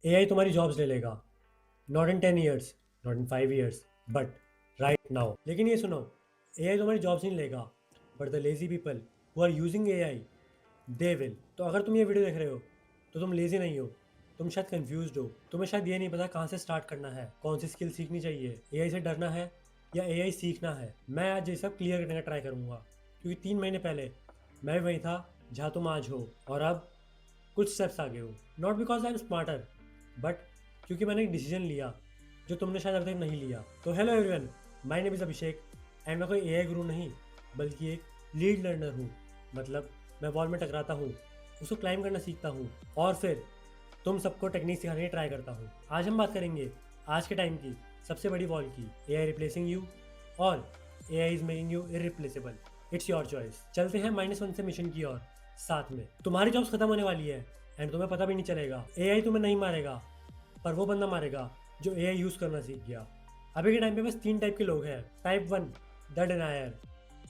AI तुम्हारी jobs ले लेगा, not in 10 years, not in 5 years, but right now. लेकिन ये सुनो, एआई तुम्हारी जॉब्स नहीं लेगा, but the lazy people who are using AI they will. तो अगर तुम ये वीडियो देख रहे हो तो तुम लेजी नहीं हो, तुम शायद कंफ्यूज्ड हो। तुम्हें शायद ये नहीं पता कहाँ से स्टार्ट करना है, कौन सी स्किल सीखनी चाहिए, एआई से डरना है या एआई सीखना है। मैं आज ये सब क्लियर करने का ट्राई करूंगा, क्योंकि 3 महीने पहले मैं भी वहीं था जहाँ तुम आज हो, और अब कुछ स्टेप्स आगे हो। Not because I am smarter, but क्योंकि मैंने एक डिसीजन लिया जो तुमने शायद अभी तक नहीं लिया। तो hello everyone, my name is Abhishek and मैं कोई एआई गुरु नहीं, बल्कि एक लीड लर्नर हूँ। मतलब मैं वॉल में टकराता हूँ, उसको क्लाइम करना सीखता हूँ, और फिर तुम सबको टेक्निक सिखाने की ट्राई करता हूँ। आज हम बात करेंगे आज के टाइम की सबसे बड़ी वॉल की, एआई रिप्लेसिंग यू और AI is making you irreplaceable. It's your choice. चलते हैं -1 से मिशन की ओर। साथ में तुम्हारी जॉब्स खत्म होने वाली है एंड तुम्हें पता भी नहीं चलेगा। एआई तुम्हें नहीं मारेगा, पर वो बंदा मारेगा जो एआई यूज करना सीख गया। अभी के टाइम पे बस 3 टाइप के लोग हैं। टाइप 1, द डिनायर,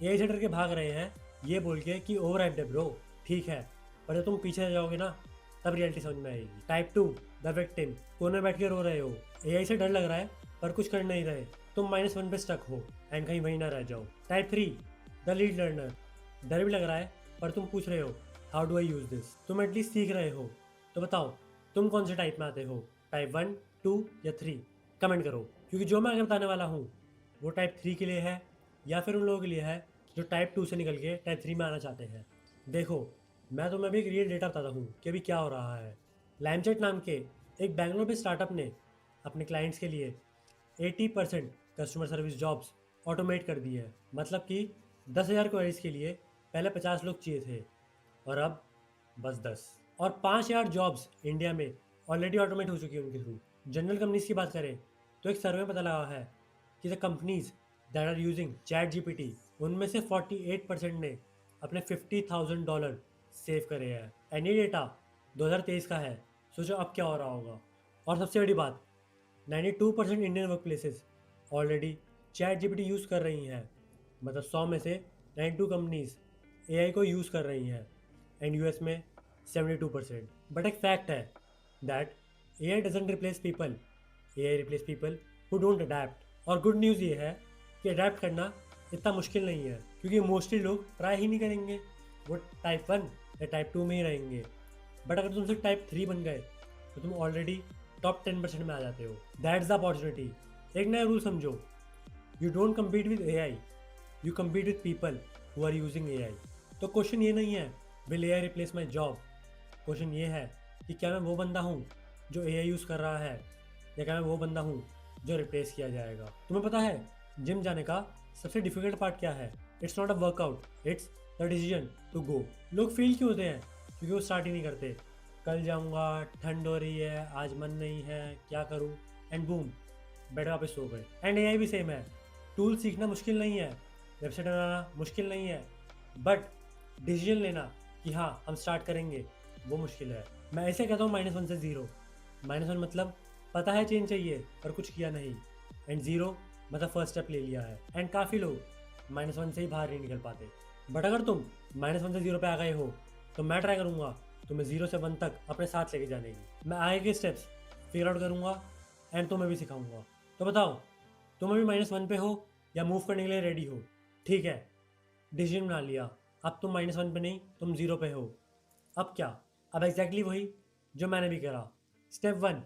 एआई से डर के भाग रहे हैं ये बोल के कि ओवर हाइप्ड है ब्रो। ठीक है, पर जब तुम पीछे जाओगे ना तब रियलिटी समझ में आएगी। टाइप 2, द विक्टिम, कोने में बैठ के रो रहे हो, एआई से डर लग रहा है पर कुछ कर नहीं रहे, तुम -1 पे स्टक हो एंड कहीं वहीं ना रह जाओ। टाइप 3, द लीड लर्नर, डर भी लग रहा है पर तुम पूछ रहे हो how do I use this. तुम एटलीस्ट सीख रहे हो। तो बताओ तुम कौन से टाइप में आते हो, टाइप 1, 2 या 3? कमेंट करो, क्योंकि जो मैं आगे बताने वाला हूँ वो टाइप 3 के लिए है या फिर उन लोगों के लिए है जो टाइप 2 से निकल के टाइप 3 में आना चाहते हैं। देखो, मैं तुम्हें अभी एक रियल डेटा बताता हूँ कि अभी क्या हो रहा है। लाइमचैट नाम के एक बैंगलोर में स्टार्टअप ने अपने क्लाइंट्स के लिए 80% कस्टमर सर्विस जॉब्स ऑटोमेट कर दी है। मतलब कि 10,000 क्वेरीज के लिए पहले 50 लोग चाहिए थे, और अब बस 10। और 5,000 जॉब्स इंडिया में ऑलरेडी ऑटोमेट हो चुकी है उनके थ्रू। जनरल कंपनीज की बात करें तो एक सर्वे में पता लगा है कि the companies that are using ChatGPT, उनमें से 48% ने अपने $50,000 सेव करे हैं। एंड ये डेटा 2023 का है। सोचो अब क्या हो रहा होगा। और सबसे बड़ी बात, 92% Indian work places already chat GPT use कर रही हैं। मतलब 100 में से 92 कंपनीज एआई को यूज़ कर रही हैं, एंड यूएस में 72%। बट एक फैक्ट है that AI doesn't replace people, AI replace people who don't adapt. और गुड न्यूज़ ये है कि अडेप्ट करना इतना मुश्किल नहीं है, क्योंकि मोस्टली लोग ट्राई ही नहीं करेंगे, वो टाइप 1 या टाइप 2 में ही रहेंगे। बट अगर तुम सिर्फ टाइप 3 बन गए तो तुम ऑलरेडी टॉप 10% में आ जाते हो। That's the opportunity. एक नया रूल समझो, you don't compete with AI, you compete with people who are using AI. तो क्वेश्चन ये नहीं है will AI replace my job, question ये है कि क्या मैं वो बंदा हूँ जो एआई यूज़ कर रहा है, या क्या मैं वो बंदा हूँ जो रिप्लेस किया जाएगा। तुम्हें पता है जिम जाने का सबसे डिफिकल्ट पार्ट क्या है? It's not a workout, it's the decision to go. लोग फेल क्यों होते हैं? क्योंकि वो स्टार्ट ही नहीं करते। कल जाऊँगा, ठंड हो रही है, आज मन नहीं है, क्या करूँ, एंड बूम, बेड वापस सो गए। एंड एआई भी सेम है। टूल सीखना मुश्किल नहीं है, वेबसाइट बनाना मुश्किल नहीं है, बट डिसीजन लेना कि हाँ हम स्टार्ट करेंगे वो मुश्किल है। मैं ऐसे कहता हूँ -1 से 0। -1 मतलब पता है चेंज चाहिए पर कुछ किया नहीं, एंड 0 मतलब फर्स्ट स्टेप ले लिया है। एंड काफ़ी लोग -1 से ही बाहर नहीं निकल पाते। बट अगर तुम -1 से 0 पे आ गए हो तो मैं ट्राई करूँगा तुम्हें 0 से 1 तक अपने साथ लेके जाने की। मैं आगे के स्टेप्स फिगर आउट करूँगा एंड तुम्हें भी सिखाऊंगा। तो बताओ तुम अभी -1 पे हो या मूव करने के लिए रेडी हो? ठीक है, डिसीजन बना लिया, अब तुम -1 पे नहीं, तुम 0 पे हो। अब क्या? अब एग्जैक्टली वही जो मैंने भी करा। Step 1,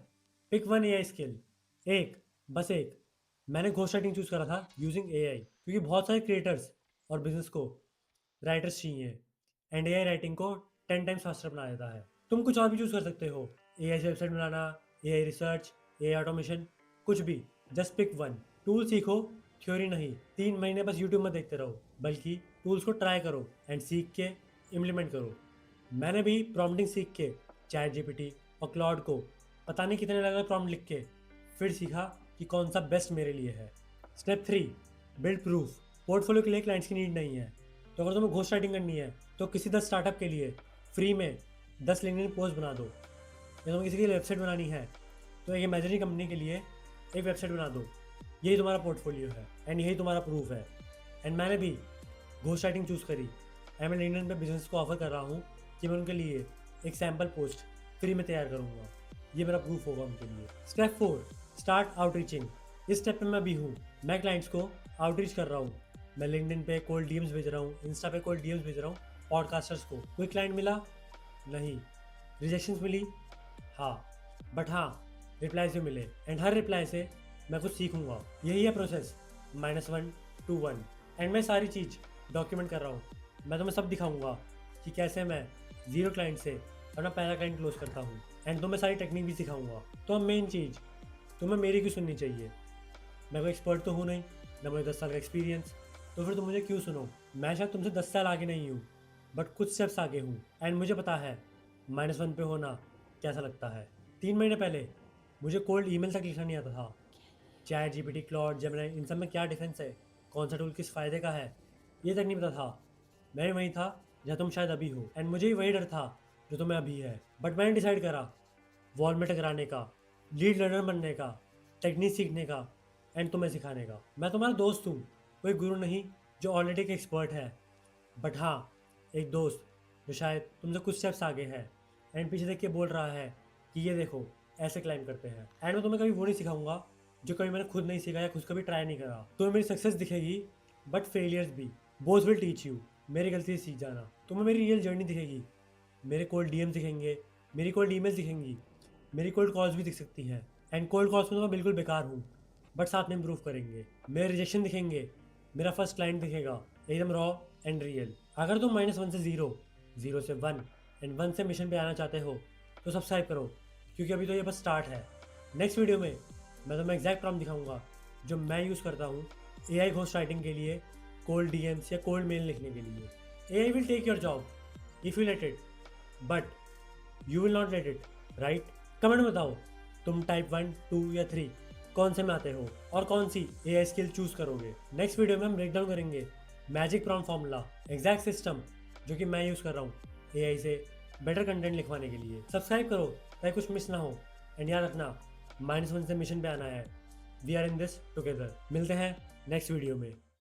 pick one AI skill. एक, बस एक। मैंने घोस्ट राइटिंग चूज़ करा था यूजिंग एआई, क्योंकि बहुत सारे क्रिएटर्स और बिजनेस को राइटर्स चाहिए, एंड एआई राइटिंग को 10 टाइम्स फास्टर बना देता है। तुम कुछ और भी चूज़ कर सकते हो, एआई से वेबसाइट बनाना, एआई रिसर्च, एआई ऑटोमेशन, कुछ भी। Just pick one. टूल सीखो, थ्योरी नहीं। 3 महीने बस यूट्यूब में देखते रहो, बल्कि टूल्स को ट्राई करो एंड सीख के इम्प्लीमेंट करो। मैंने भी प्रॉम्प्टिंग सीख के चैट जीपीटी और क्लाउड को पता नहीं कितने लगा प्रॉम्प्ट लिख के फिर सीखा कि कौन सा बेस्ट मेरे लिए है। Step 3, build proof. पोर्टफोलियो के लिए क्लाइंट्स की नीड नहीं है, तो अगर तुम्हें घोस्ट राइटिंग करनी है तो किसी 10 स्टार्टअप के लिए फ्री में 10 लिंक्डइन पोस्ट बना दो। या तुम्हें किसी की वेबसाइट बनानी है तो एक इमेजिनरी कंपनी के लिए एक वेबसाइट बना दो। यही तुम्हारा पोर्टफोलियो है एंड यही तुम्हारा प्रूफ है। एंड मैंने भी घोस्ट राइटिंग चूज़ करी एंड मैं लिंक्डइन पे बिजनेस को ऑफर कर रहा हूँ कि मैं उनके लिए एक सैम्पल पोस्ट फ्री में तैयार करूँगा। ये मेरा प्रूफ होगा उनके लिए। Step 4, start outreaching. इस स्टेप पे मैं भी हूँ। मैं क्लाइंट्स को आउटरीच कर रहा हूँ। मैं लिंक्डइन पे कोल्ड डीएम्स भेज रहा हूँ, इंस्टा पे कोल्ड डीएम्स भेज रहा हूँ पॉडकास्टर्स को। कोई क्लाइंट मिला? नहीं। रिजेक्शंस मिली? हाँ। बट हाँ, रिप्लाईज भी मिले, एंड हर रिप्लाई से मैं कुछ सीखूंगा। यही है प्रोसेस -1 to 1। एंड मैं सारी चीज़ डॉक्यूमेंट कर रहा हूँ। मैं तुम्हें सब दिखाऊंगा कि कैसे मैं 0 क्लाइंट से अपना पहला क्लाइंट क्लोज करता हूँ। एंड तुम्हें सारी टेक्निक भी सिखाऊंगा। तो अब मेन चीज़, तुम्हें मेरी क्यों सुननी चाहिए? मैं कोई एक्सपर्ट तो हूँ नहीं, ना मुझे 10 साल का एक्सपीरियंस। तो फिर तुम मुझे क्यों सुनो? मैं शायद तुमसे 10 साल आगे नहीं हूँ, बट कुछ स्टेप्स आगे हूँ। एंड मुझे पता है -1 पे होना कैसा लगता है। 3 महीने पहले मुझे कोल्ड ईमेल तक लिखना नहीं आता था। चैट जीपीटी, क्लॉड, जेमिनी, इन सब में क्या डिफरेंस है, कौन सा टूल किस फ़ायदे का है, ये तक नहीं पता था। मैं भी वहीं था जहाँ तुम शायद अभी हो, एंड मुझे भी वही डर था जो तुम्हें अभी है। बट मैंने डिसाइड करा वॉल में टकराने का, लीड लर्नर बनने का, टेक्निक सीखने का, एंड तुम्हें सिखाने का। मैं तुम्हारा दोस्त हूँ, कोई गुरु नहीं जो ऑलरेडी एक एक्सपर्ट है। बट हाँ, एक दोस्त जो शायद तुमसे कुछ स्टेप्स आगे है, एंड पीछे देख के बोल रहा है कि ये देखो ऐसे क्लाइम करते हैं। एंड मैं तुम्हें कभी वो नहीं सिखाऊंगा जो कभी मैंने खुद नहीं सीखा या खुद कभी ट्राई नहीं करा। तुम्हें मेरी सक्सेस दिखेगी, बट फेलियर्स भी। Both will teach you. मेरी गलती से सीख जाना। तुम्हें मेरी रियल जर्नी दिखेगी। मेरे कोल्ड डीएम दिखेंगे, मेरी कोल्ड ईमेल्स दिखेंगी, मेरी कोल्ड कॉल्स भी दिख सकती हैं। एंड कोल्ड कॉल्स में तो मैं बिल्कुल बेकार हूँ, बट साथ में इम्प्रूव करेंगे। मेरे रिजेक्शन दिखेंगे, मेरा फर्स्ट क्लाइंट दिखेगा, एकदम रॉ एंड रियल। अगर तुम -1 से 0, 0 से 1 एंड 1 से मिशन पे आना चाहते हो तो सब्सक्राइब करो, क्योंकि अभी तो ये बस स्टार्ट है। नेक्स्ट वीडियो में मैं तुम्हें एग्जैक्ट प्रॉम्प्ट दिखाऊंगा जो मैं यूज़ करता हूँ AI घोस्ट राइटिंग के लिए, कोल्ड डीएम्स या कोल्ड मेल लिखने के लिए। AI will take your job if you let it, but you will not let it, right? Comment में बताओ तुम टाइप 1, 2 या 3 कौन से में आते हो और कौन सी AI स्किल चूज करोगे। नेक्स्ट वीडियो में हम ब्रेक डाउन करेंगे magic prompt formula, exact system जो कि मैं यूज़ कर रहा हूँ AI से बेटर कंटेंट लिखवाने के लिए। सब्सक्राइब करो ताकि कुछ मिस ना हो, एंड याद रखना -1 से मिशन पे आना है। We are in this together. मिलते हैं नेक्स्ट वीडियो में।